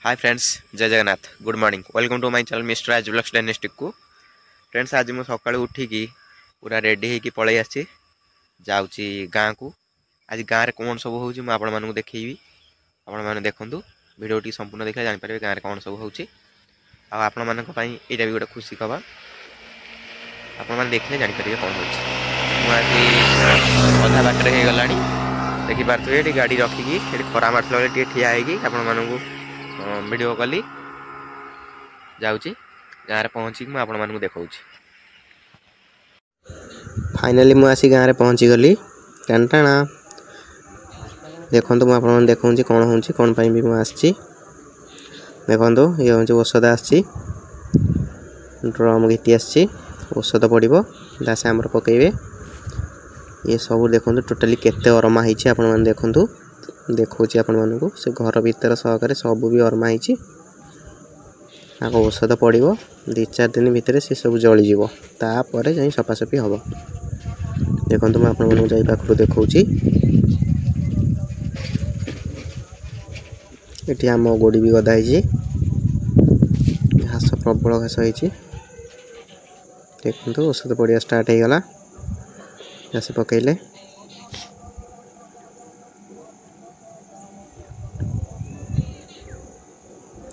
हाय friends, जय Jagannath. Good morning, welcome to my channel mister आज blogs dynastic को। Friends, आज मुझे सकाळू उठिकी पूरा रेडी होगी पलि आसी जाऊँगी गाँ को। आज गाँव में कौन सब हो आपण मानू देखी आपण मैंने देखूँ वीडियो टी संपूर्ण देखा जापर गाँव में कौन सब हो आपण मान यहाँ भी गोटे खुशी खबर आपण मैंने देखने जापर कौन हो अधा बाटर हो गला देखिपे ये गाड़ी रखिकी खरा मार्ला ठिया होगी वीडियो कली जाऊँगी गाँव में पहुँचिक मुझे आपण मानू देखा। फाइनाली मुझे आसी गाँव में पहुँची गली टाणा देखो मुझे आप देखा कौन हो कौन भी मुझे आसी देखो ये हूँ औषध आसी ड्रम घीटी आसी औषध पड़ो दास आमर पकड़े ये सब देखो टोटाली केते अरमा होती आपण मैंने देखूँ देखा आपण मानक से घर भीतर सहकार सब भी अरमा होती आग औषध पड़ो 2-4 दिन भितर से सब जलीज तापर जा सफासफी हम देखो मैं आपको पाखु देखा ये आम गोड़ी भी गदा घास प्रबल घास होती देखो औषध पड़ा स्टार्ट हो गला घास पकईले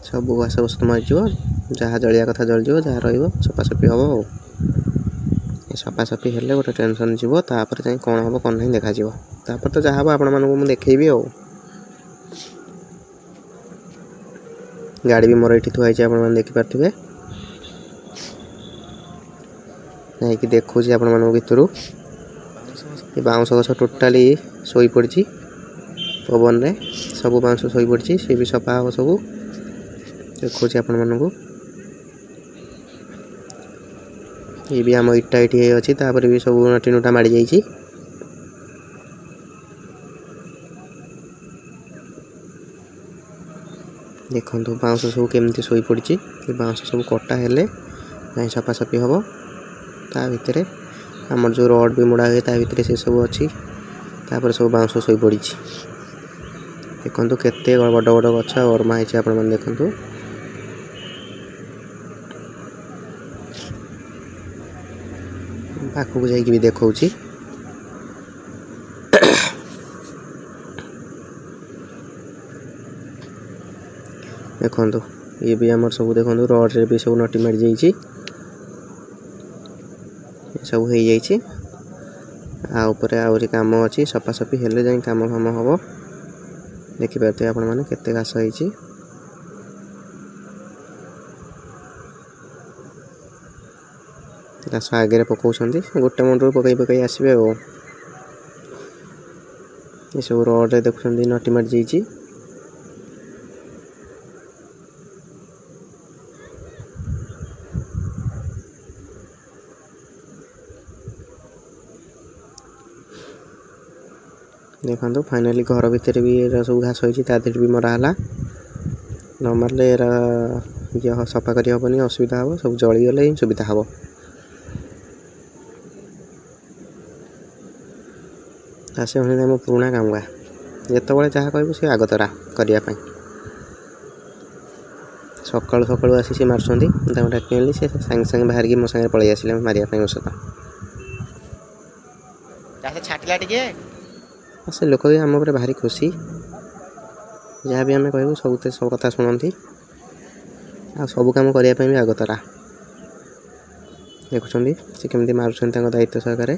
सब घास औषध मरीज जहाँ जलिया कथा जलीज जहाँ रफासफी हम सफासफी हेल्ले गोटे टेंशन जीव तापर जाए कौन हम कौन नहीं देखा तापर तो जहाँ आपण मानक मुझे देखी गाड़ी भी मोर ये थुआई आप देखिपे नहीं देखो आपण मान भर बाउंश गछ टोटाली शोई पड़ी पवन रे सब बाउंश शोई पड़ी सी भी सफा हम सब देखो आपण मानक ये भी आम इटा ये अच्छी तापर भी सब नटी नुटा माड़ी जाइए देखो बाउंश सब केमती शोई पड़ी बाउंश सब कटा हेले जाए सफासफी हम ता भितर आमर जो रड भी मुड़ा हुए ता भितर से सब अच्छी तापर सब बाउंश शोई पड़ी देखो केते बड़ बड़ गछ अरमा होती आप देखु पाखक जाकि भी देखा देखो ये भी आमर सब देखो रड रे भी सब नटी मारी जाइए सब हो जाइए आउपर आहरी कम अच्छी सफासफी हेल्ले जाए कम फाम हम देखिपे आपण मैंने केते घास होती घास आगे पकाउछंती गोटे मुंडू पकई पकई आसबे ये सब रड देखुं नटी मारी जाइए देखो फाइनाली घर भितर भी सब घास होती भी मराला न मारे ये सफा कर हेनी असुविधा हम सब जलीगले ही सुविधा हम आसे आम पुराणा कामगा जिते जहाँ कह सी आगतरा करने सका सका आसी सी मार्च डाक सी सागे सागे बाहर की मो सागे पलि आसे मारे औषध से लोक भी आम भारी खुशी जहाँ भी आम कहूँ सब कथा शुणती आ सब कम करने भी आगतरा देखुं से केमती मार्च दायित्व सहकार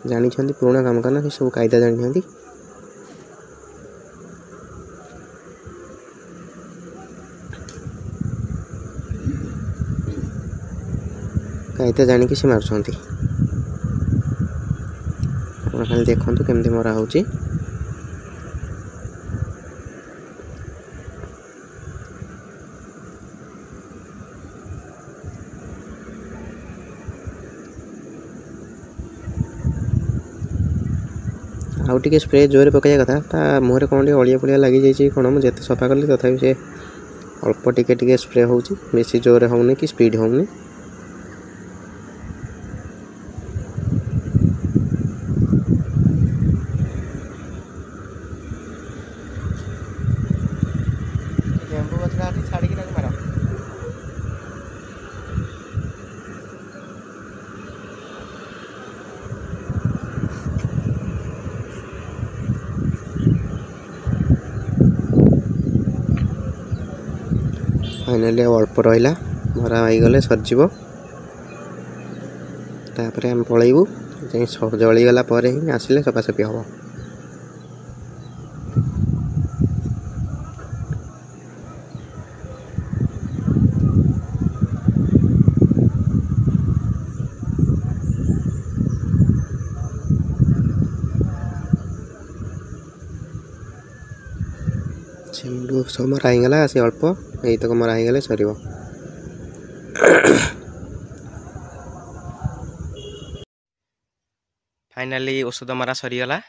जानी पुराणा काम करना से सब कायदा जानी कायदा जानिकी से मार्च खाली देखो केमती मरा हो आउ टे स्प्रे जोर पकड़ा कथा मुहर कौन अड़िया पड़िया लगी जाइए कौन मुझे सफा कली तथा से अल्प टिके स्प्रे हो बेसी जोर होनी कि स्पीड होनी फाइनाली अल्प रहा मरा होगले सरजिव तापर आम पलैबू जलीगला ही आसिले सफासफी हम। सब मरा होगला आसी अल्प यही तक मरा होगले सर। फाइनाली औषध मरा सरीगला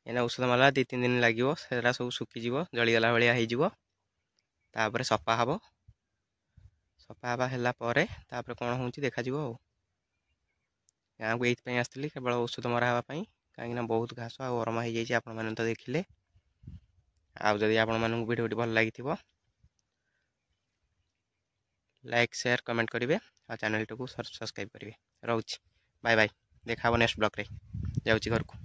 एना औषध मारा 2-3 दिन लगे से सब सुखीज जलीगला भाया होपर सफा हम सफा हवापर कौन हो देखा गाँव को ये आसती केवल औषध मरा हाँपाई कहीं बहुत घास आ गरमा हो जाए आपण मैंने तो देखिले। आदि आपण मानक वीडियो भल लगी लाइक शेयर कमेंट करेंगे और चैनल को सब्सक्राइब करेंगे। रोच बाय बाय देखा नेक्स्ट ब्लॉग रे जाऊँ घर को।